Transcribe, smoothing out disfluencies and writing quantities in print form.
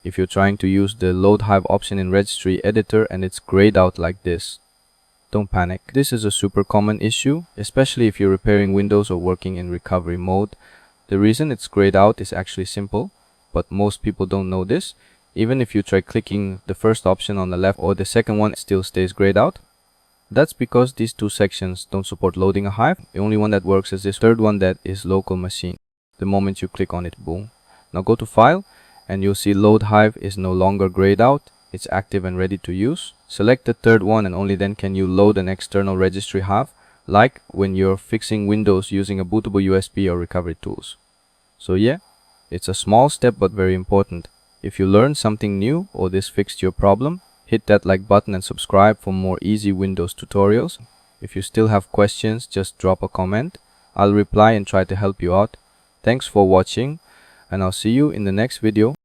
if you're trying to use the Load Hive option in Registry Editor and it's grayed out like this. Don't panic. This is a super common issue, especially if you're repairing Windows or working in recovery mode. The reason it's grayed out is actually simple, but most people don't know this. Even if you try clicking the first option on the left or the second one, it still stays grayed out. That's because these two sections don't support loading a Hive. The only one that works is this third one, that is local machine. The moment you click on it, boom. Now go to File and you'll see Load Hive is no longer grayed out. It's active and ready to use. Select the third one and only then can you load an external registry Hive, like when you're fixing Windows using a bootable USB or recovery tools. So yeah, it's a small step but very important. If you learned something new or this fixed your problem, hit that like button and subscribe for more easy Windows tutorials. If you still have questions, just drop a comment. I'll reply and try to help you out. Thanks for watching, and I'll see you in the next video.